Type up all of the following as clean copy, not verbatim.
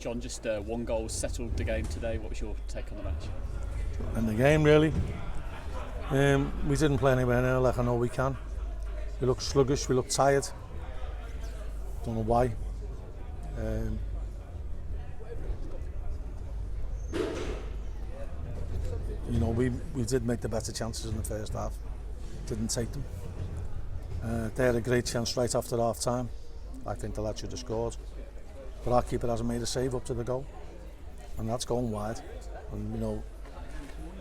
John, just one goal settled the game today. What was your take on the match? In the game, really, we didn't play anywhere near like I know we can. We looked sluggish, we looked tired. Don't know why. You know, we did make the better chances in the first half. Didn't take them. They had a great chance right after half time. I think the lad should have scored. But our keeper hasn't made a save up to the goal. And that's going wide. And you know,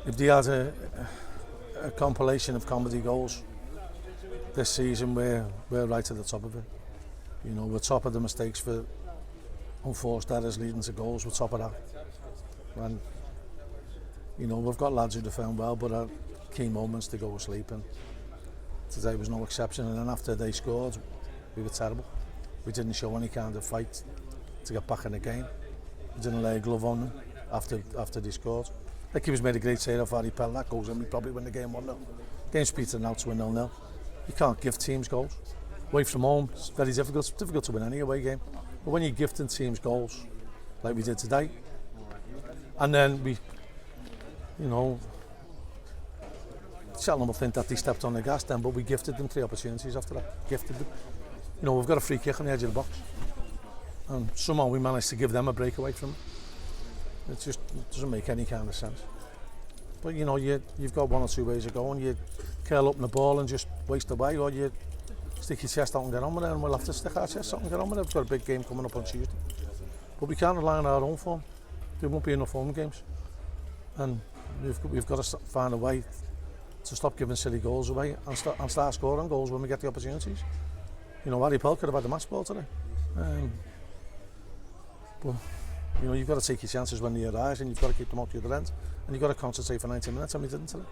if they had a compilation of comedy goals this season, we're right at the top of it. You know, we're top of the mistakes for unforced errors leading to goals. We're top of that. And you know, we've got lads who defend well, but at key moments they go to sleep, and today was no exception. And then after they scored, we were terrible. We didn't show any kind of fight to get back in the game. We didn't lay a glove on them after they scored. The keeper's made a great save off Harry Pell. That goes in, we probably win the game 1-0. Game's petered now to 0-0. You can't give teams goals. Away from home, it's very difficult. It's difficult to win any away game. But when you're gifting teams goals, like we did today, and then we, you know, Cheltenham will think that they stepped on the gas then, but we gifted them 3 opportunities after that. Gifted them. You know, we've got a free kick on the edge of the box, and somehow we managed to give them a breakaway from it. It just doesn't make any kind of sense. But you know, you've got 1 or 2 ways of going. You curl up in the ball and just waste away, or you stick your chest out and get on with it, and we'll have to stick our chest out and get on with it. We've got a big game coming up on Tuesday. But we can't rely on our own form. There won't be enough home games. And we've got to find a way to stop giving silly goals away and start scoring goals when we get the opportunities. You know, Harry Pell could have had the match ball today. But you know, you've got to take your chances when they arise, and you've got to keep them out to the other end, and you've got to concentrate for 90 minutes, and we didn't today.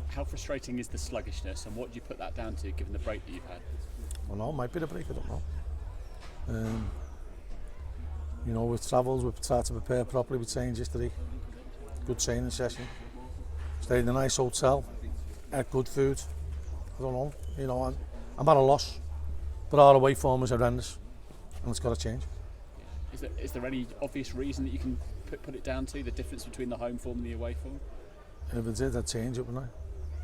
How frustrating is the sluggishness, and what do you put that down to, given the break that you've had? Well, no, it might be the break, I don't know. You know, we've travelled, we've tried to prepare properly, we trained yesterday, good training session, stayed in a nice hotel, ate good food. I don't know, you know, I'm at a loss, but our away form is horrendous, and it's got to change. Is there any obvious reason that you can put it down to, the difference between the home form and the away form? If it did, I'd change it, wouldn't I?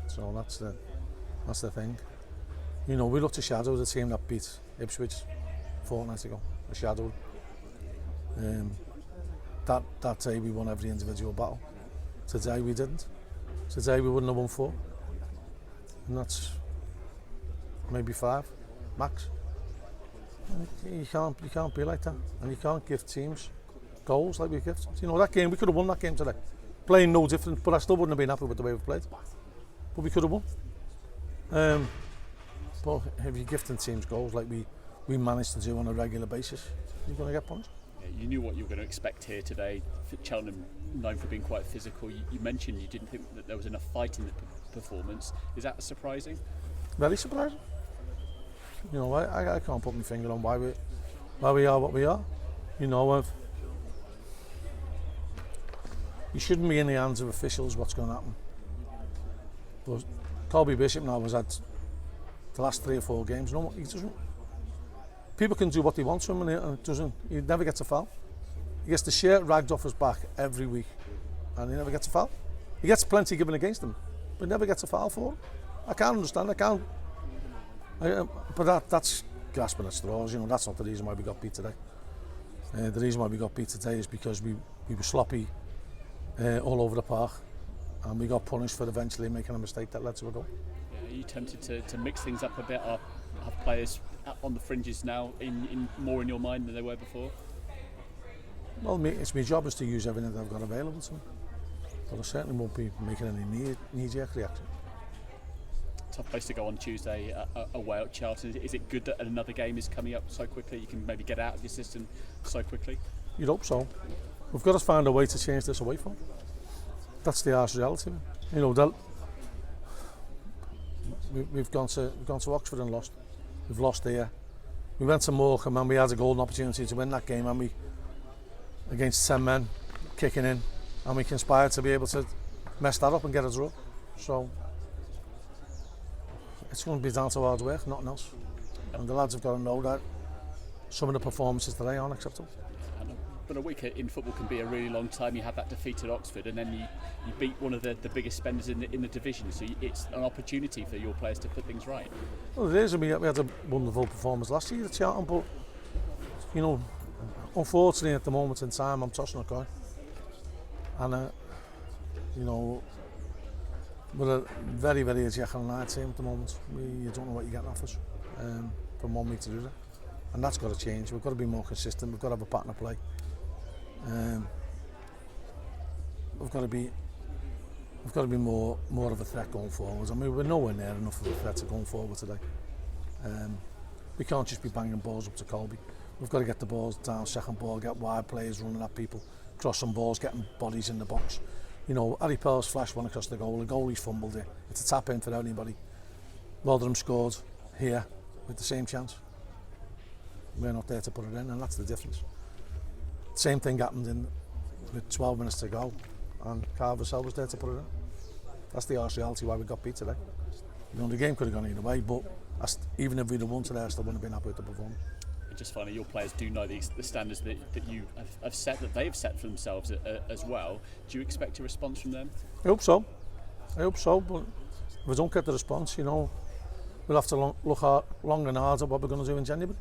So that's the thing. You know, we looked to shadow the team that beat Ipswich a fortnight ago. We shadowed. That day we won every individual battle. Today we didn't. Today we wouldn't have won 4. And that's maybe 5, max. You can't be like that, and you can't give teams goals like we give. You know, that game, we could have won that game today. Playing no different, but I still wouldn't have been happy with the way we played. But we could have won. But if you're gifting teams goals like we managed to do on a regular basis, you're going to get punished. Yeah, you knew what you were going to expect here today. Cheltenham, known for being quite physical, you mentioned you didn't think that there was enough fight in the performance. Is that surprising? Very surprising. You know, I can't put my finger on why we are what we are. You know, you shouldn't be in the hands of officials what's going to happen. But Colby Bishop now has had the last 3 or 4 games. No, he doesn't. People can do what they want to him, and it doesn't. He never gets a foul. He gets the shirt ragged off his back every week, and he never gets a foul. He gets plenty given against him, but he never gets a foul for him. I can't understand. But that's grasping at straws. You know, that's not the reason why we got beat today. The reason why we got beat today is because we were sloppy all over the park, and we got punished for eventually making a mistake that led to a goal. Yeah, are you tempted to mix things up a bit? Are players on the fringes now in more in your mind than they were before? Well, it's my job is to use everything that I've got available to me, but I certainly won't be making any knee-jerk reaction. Tough place to go on Tuesday away at Charlton. Is it good that another game is coming up so quickly? You can maybe get out of your system so quickly? You'd hope so. We've got to find a way to change this away from. That's the harsh reality. You know, we've gone to Oxford and lost. We've lost here. We went to Morecambe and we had a golden opportunity to win that game, and we against 10 men kicking in, and we conspired to be able to mess that up and get a draw. So it's going to be down to hard work, nothing else. And the lads have got to know that some of the performances today aren't acceptable. But a week in football can be a really long time. You had that defeat at Oxford, and then you beat one of the biggest spenders in the division. So it's an opportunity for your players to put things right. Well, it is. I mean, we had a wonderful performance last year at Cheltenham, but you know, unfortunately at the moment in time, I'm tossing a coin, and you know, we're a very, very Jekyll and Hyde team at the moment. You don't know what you're getting off us from 1 week to the other, and that's got to change. We've got to be more consistent. We've got to have a pattern of play. We've got to be more of a threat going forwards. I mean, we're nowhere near enough of a threat to going forward today. We can't just be banging balls up to Coley. We've got to get the balls down, second ball, get wide players running at people, crossing balls, getting bodies in the box. You know, Harry Pell's flashed one across the goal, the goalie's fumbled it. It's a tap in for anybody. Rotherham scored here with the same chance. We're not there to put it in, and that's the difference. Same thing happened with 12 minutes to go, and Carver was there to put it in. That's the harsh reality why we got beat today. You know, the game could have gone either way, but even if we'd have won today, I still wouldn't have been happy with the performance. Just finally, your players do know the standards that you have set, that they've set for themselves as well. Do you expect a response from them? I hope so, but if we don't get the response, you know, we'll have to look long and hard at what we're going to do in January.